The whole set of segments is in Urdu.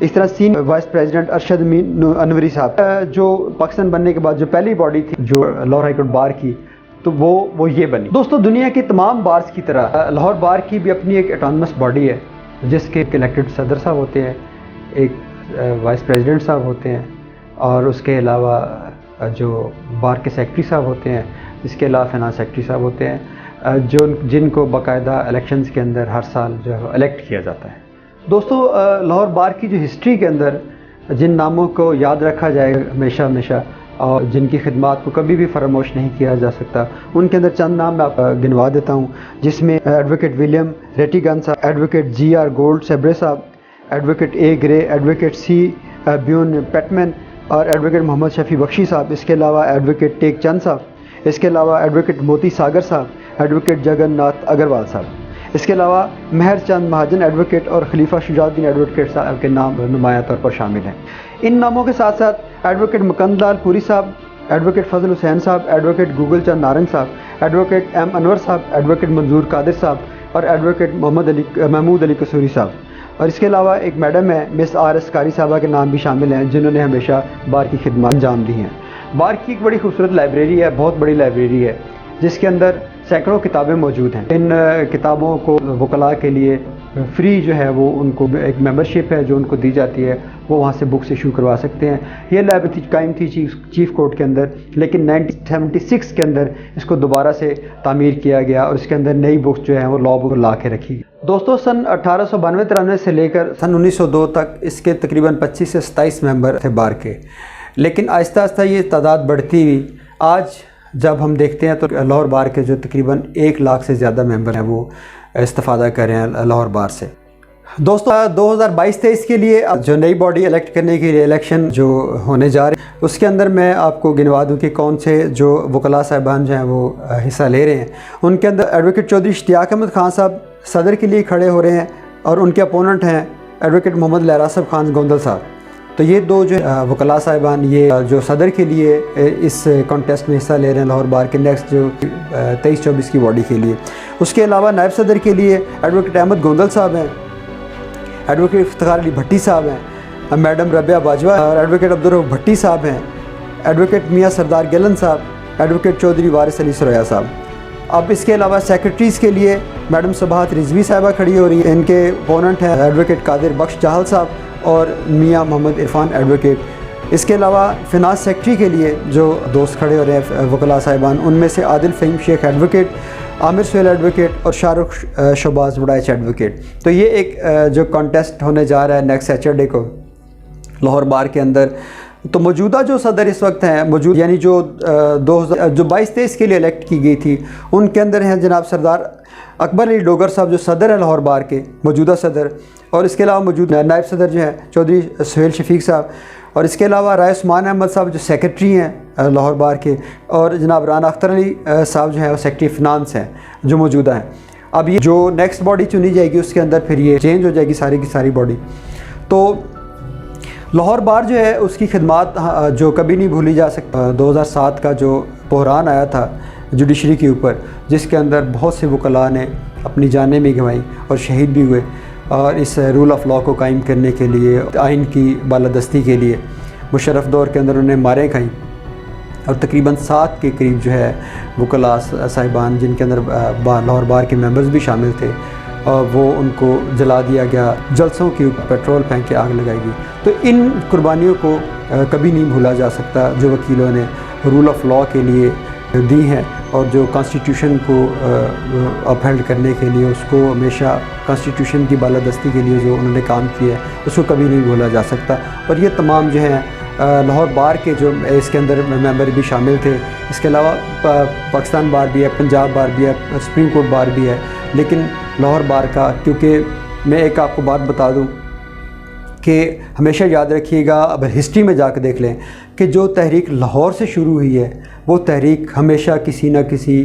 اس طرح سینئر وائس پریزیڈنٹ ارشد امین انوری صاحب جو پاکستان بننے کے بعد جو پہلی باڈی تھی جو لاہور ہائی کورٹ بار کی تو وہ یہ بنی۔ دوستو دنیا کی تمام بارز کی طرح لاہور بار کی بھی اپنی ایک اٹانومس باڈی ہے جس کے الیکٹڈ صدر صاحب ہوتے ہیں، ایک وائس پریزیڈنٹ صاحب ہوتے ہیں، اور اس کے علاوہ جو بار کے سیکرٹری صاحب ہوتے ہیں، اس کے علاوہ فائنانس سیکرٹری صاحب ہوتے ہیں جن کو باقاعدہ الیکشنز کے اندر ہر سال جو ہے الیکٹ کیا جاتا ہے۔ دوستو لاہور بار کی جو ہسٹری کے اندر جن ناموں کو یاد رکھا جائے ہمیشہ اور جن کی خدمات کو کبھی بھی فراموش نہیں کیا جا سکتا، ان کے اندر چند نام میں آپ گنوا دیتا ہوں، جس میں ایڈوکیٹ ولیم ریٹیگن صاحب، ایڈوکیٹ جی آر گولڈ سیبرے صاحب، ایڈوکیٹ اے گرے، ایڈوکیٹ سی بیون پیٹمن اور ایڈوکیٹ محمد شفیع بخشی صاحب، اس کے علاوہ ایڈوکیٹ ٹیک چند صاحب، اس کے علاوہ ایڈوکیٹ موتی ساگر صاحب، ایڈوکیٹ جگن ناتھ اگروال صاحب، اس کے علاوہ مہر چند مہاجن ایڈوکیٹ اور خلیفہ شجاع الدین ایڈوکیٹ صاحب کے نام نمایاں طور پر شامل ہیں۔ ان ناموں کے ساتھ ساتھ ایڈوکیٹ مکند لال پوری صاحب، ایڈوکیٹ فضل حسین صاحب، ایڈوکیٹ گوگل چند نارنگ صاحب، ایڈوکیٹ ایم انور صاحب، ایڈوکیٹ منظور قادر صاحب اور ایڈوکیٹ محمود علی قصوری صاحب، اور اس کے علاوہ ایک میڈم ہے مس آر ایس قاری صاحبہ کے نام بھی شامل ہیں جنہوں نے ہمیشہ بار کی خدمات انجام دی ہیں۔ بار کی ایک بڑی خوبصورت لائبریری ہے، بہت بڑی لائبریری ہے جس کے اندر سینکڑوں کتابیں موجود ہیں۔ ان کتابوں کو وکلاء کے لیے فری جو ہے وہ ان کو ایک ممبرشپ ہے جو ان کو دی جاتی ہے، وہ وہاں سے بکس ایشو کروا سکتے ہیں۔ یہ لائبریری قائم تھی چیف کورٹ کے اندر، لیکن 1976 کے اندر اس کو دوبارہ سے تعمیر کیا گیا اور اس کے اندر نئی بکس جو ہیں وہ لا بک لا کے رکھی گئی۔ دوستو سن 1892-93 سے لے کر سن 1902 تک اس کے تقریباً 25 سے 27 ممبر تھے بار کے، لیکن آہستہ آہستہ یہ تعداد بڑھتی ہوئی آج جب ہم دیکھتے ہیں تو لاہور بار کے جو تقریباً 1 لاکھ سے زیادہ ممبر ہیں وہ استفادہ کر رہے ہیں لاہور بار سے۔ دوستو 2022-23 کے لیے جو نئی باڈی الیکٹ کرنے کے لیے الیکشن جو ہونے جا رہے ہیں اس کے اندر میں آپ کو گنوا دوں کہ کون سے جو وکلاء صاحبان جو ہیں وہ حصہ لے رہے ہیں۔ ان کے اندر ایڈوکیٹ چودھری اشتیاق احمد خان صاحب صدر کے لیے کھڑے ہو رہے ہیں اور ان کے اپوننٹ ہیں ایڈوکیٹ محمد لہرا صاحب خان گوندل صاحب۔ تو یہ دو جو وکلاء صاحبان یہ جو صدر کے لیے اس کانٹیسٹ میں حصہ لے رہے ہیں لاہور بار کے نیکسٹ جو 23-24 کی باڈی کے لیے۔ اس کے علاوہ نائب صدر کے لیے ایڈوکیٹ احمد گوندل صاحب ہیں، ایڈوکیٹ افتخار علی بھٹی صاحب ہیں، میڈم ربیہ باجوہ اور ایڈوکیٹ عبدالرؤف بھٹی صاحب ہیں، ایڈوکیٹ میاں سردار گلن صاحب، ایڈوکیٹ چودھری وارث علی سریا صاحب۔ اب اس کے علاوہ سیکرٹریز کے لیے میڈم صباحت رضوی صاحبہ کھڑی ہو رہی ہیں، ان کے اپوننٹ ہیں ایڈوکیٹ قادر بخش چاہل صاحب اور میاں محمد عرفان ایڈوکیٹ۔ اس کے علاوہ فنانس سیکرٹری کے لیے جو دوست کھڑے ہو رہے ہیں وکلاء صاحبان، ان میں سے عادل فہیم شیخ ایڈوکیٹ، عامر سہیل ایڈوکیٹ اور شاہ رخ شہباز وڈائچ ایڈوکیٹ۔ تو یہ ایک جو کانٹیسٹ ہونے جا رہا ہے نیکسٹ سیچرڈے کو لاہور بار کے اندر۔ تو موجودہ جو صدر اس وقت ہیں یعنی جو 22-23 کے لیے الیکٹ کی گئی تھی، ان کے اندر ہیں جناب سردار اکبر علی ڈوگر صاحب جو صدر ہیں لاہور بار کے موجودہ صدر، اور اس کے علاوہ موجود نائب صدر جو ہیں چودھری سہیل شفیق صاحب، اور اس کے علاوہ رائے عثمان احمد صاحب جو سیکرٹری ہیں لاہور بار کے، اور جناب رانا اختر علی صاحب جو ہیں وہ سیکرٹری فنانس ہیں جو موجودہ ہیں۔ اب یہ جو نیکسٹ باڈی چنی جائے گی اس کے اندر پھر یہ چینج ہو جائے گی ساری کی ساری باڈی۔ تو لاہور بار جو ہے اس کی خدمات جو کبھی نہیں بھولی جا سکتا۔ 2007 کا جو بحران آیا تھا جوڈیشری کے اوپر، جس کے اندر بہت سے وکلاء نے اپنی جانیں بھی گنوائیں اور شہید بھی ہوئے، اور اس رول آف لا کو قائم کرنے کے لیے، آئین کی بالادستی کے لیے مشرف دور کے اندر انہوں نے ماریں کھائیں، اور تقریباً 7 کے قریب جو ہے وکلاء صاحبان جن کے اندر لاہور بار کے ممبرز بھی شامل تھے، اور وہ ان کو جلا دیا گیا، جلسوں کے اوپر پیٹرول پھینک کے آگ لگائی گئی۔ تو ان قربانیوں کو کبھی نہیں بھولا جا سکتا جو وکیلوں نے رول آف لا کے لیے دی ہیں، اور جو کانسٹیٹیوشن کو اپہیلڈ کرنے کے لیے، اس کو ہمیشہ کانسٹیٹیوشن کی بالادستی کے لیے جو انہوں نے کام کیا ہے اس کو کبھی نہیں بھولا جا سکتا۔ اور یہ تمام جو ہیں لاہور بار کے جو اس کے اندر ممبر بھی شامل تھے، اس کے علاوہ پاکستان بار بھی ہے، پنجاب بار بھی ہے، سپریم کورٹ بار بھی ہے، لیکن لاہور بار کا، کیونکہ میں ایک آپ کو بات بتا دوں کہ ہمیشہ یاد رکھیے گا، اب ہسٹری میں جا کے دیکھ لیں کہ جو تحریک لاہور سے شروع ہوئی ہے وہ تحریک ہمیشہ کسی نہ کسی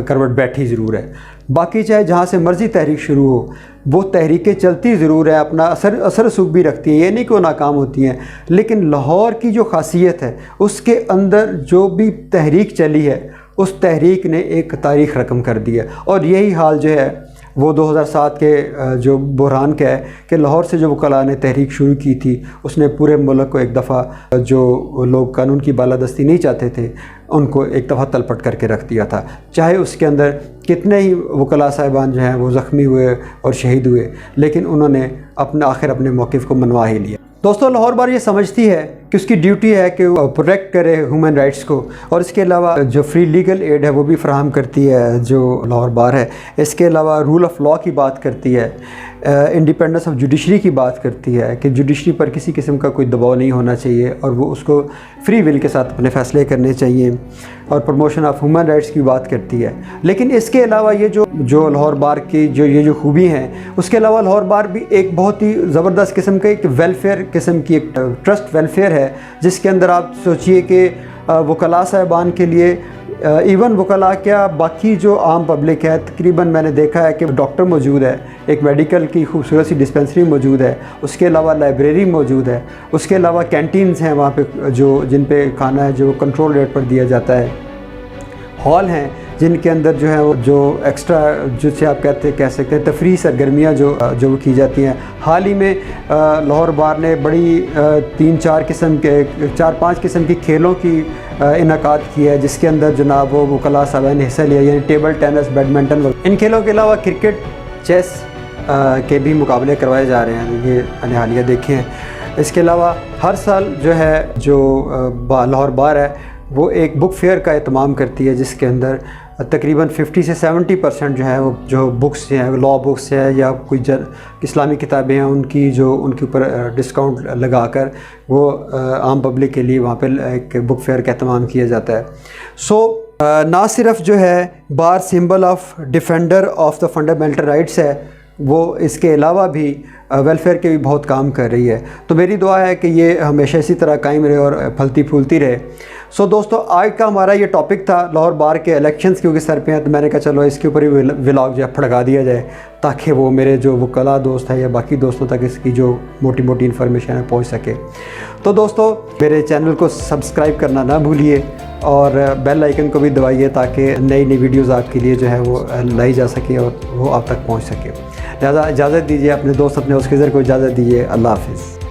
کروٹ بیٹھی ضرور ہے۔ باقی چاہے جہاں سے مرضی تحریک شروع ہو، وہ تحریکیں چلتی ضرور ہیں، اپنا اثر رسوخ بھی رکھتی ہیں، یہ نہیں کہ وہ ناکام ہوتی ہیں، لیکن لاہور کی جو خاصیت ہے اس کے اندر جو بھی تحریک چلی ہے اس تحریک نے ایک تاریخ رقم کر دی ہے، اور یہی حال جو ہے وہ 2007 کے جو بحران کا ہے کہ لاہور سے جو وکلاء نے تحریک شروع کی تھی، اس نے پورے ملک کو ایک دفعہ، جو لوگ قانون کی بالادستی نہیں چاہتے تھے ان کو ایک دفعہ تلپٹ کر کے رکھ دیا تھا، چاہے اس کے اندر کتنے ہی وکلاء صاحبان جو ہیں وہ زخمی ہوئے اور شہید ہوئے، لیکن انہوں نے اپنے موقف کو منوا ہی لیا۔ دوستو، لاہور بار یہ سمجھتی ہے کہ اس کی ڈیوٹی ہے کہ وہ پروٹیکٹ کرے ہیومن رائٹس کو، اور اس کے علاوہ جو فری لیگل ایڈ ہے وہ بھی فراہم کرتی ہے جو لاہور بار ہے۔ اس کے علاوہ رول آف لاء کی بات کرتی ہے، انڈیپینڈنس آف جوڈیشری کی بات کرتی ہے کہ جوڈیشری پر کسی قسم کا کوئی دباؤ نہیں ہونا چاہیے اور وہ اس کو فری ول کے ساتھ اپنے فیصلے کرنے چاہیے، اور پروموشن آف ہیومن رائٹس کی بات کرتی ہے۔ لیکن اس کے علاوہ یہ جو لاہور بار کی جو خوبی ہیں، اس کے علاوہ لاہور بار بھی ایک بہت ہی زبردست قسم کا ایک ویلفیئر قسم کی ایک ٹرسٹ ویلفیئر ہے، جس کے اندر آپ سوچئے کہ وکلاء صاحبان کے لیے، ایون وکلاء کیا باقی جو عام پبلک ہے، تقریباً میں نے دیکھا ہے کہ ڈاکٹر موجود ہے، ایک میڈیکل کی خوبصورت سی ڈسپنسری موجود ہے، اس کے علاوہ لائبریری موجود ہے، اس کے علاوہ کینٹینز ہیں وہاں پہ جن پہ کھانا ہے جو کنٹرول ریٹ پر دیا جاتا ہے، ہال ہیں جن کے اندر جو ہے جو ایکسٹرا جسے آپ کہہ سکتے ہیں تفریحی سرگرمیاں جو کی جاتی ہیں۔ حال ہی میں لاہور بار نے بڑی 4-5 قسم کی کھیلوں کی انعقاد کی ہے، جس کے اندر جناب وہ وکلاء صاحبان نے حصہ لیا، یعنی ٹیبل ٹینس، بیڈمنٹن۔ ان کھیلوں کے علاوہ کرکٹ، چیس کے بھی مقابلے کروائے جا رہے ہیں، یہ میں نے حالیہ دیکھے ہیں۔ اس کے علاوہ ہر سال جو ہے جو لاہور بار ہے وہ ایک بک فیئر کا اہتمام کرتی ہے، جس کے اندر تقریباً 50 سے 70% جو ہے وہ جو بکس ہیں، لاء بکس ہے یا کوئی اسلامی کتابیں ہیں، ان کے اوپر ڈسکاؤنٹ لگا کر وہ عام پبلک کے لیے وہاں پہ ایک بک فیئر کا اہتمام کیا جاتا ہے۔ نہ صرف جو ہے بار symbol of defender of the fundamental rights ہے، وہ اس کے علاوہ بھی ویلفیئر کے بھی بہت کام کر رہی ہے۔ تو میری دعا ہے کہ یہ ہمیشہ اسی طرح قائم رہے اور پھلتی پھولتی رہے۔ دوستو، آج کا ہمارا یہ ٹاپک تھا لاہور بار کے الیکشنز کیونکہ سر پہ ہیں، تو میں نے کہا چلو اس کے اوپر ہی ولاگ جو ہے پھڑکا دیا جائے، تاکہ وہ میرے جو وکلاء دوست ہیں یا باقی دوستوں تک اس کی جو موٹی انفارمیشن ہے پہنچ سکے۔ تو دوستو، میرے چینل کو سبسکرائب کرنا نہ بھولیے اور بیل آئیکن کو بھی دبائیے تاکہ نئی ویڈیوز آپ کے لیے جو ہے وہ لائی جا سکے اور وہ آپ تک پہنچ سکے۔ لہٰذا اجازت دیجیے، اپنے دوست اپنے خضر کو اجازت دیجیے۔ اللہ حافظ۔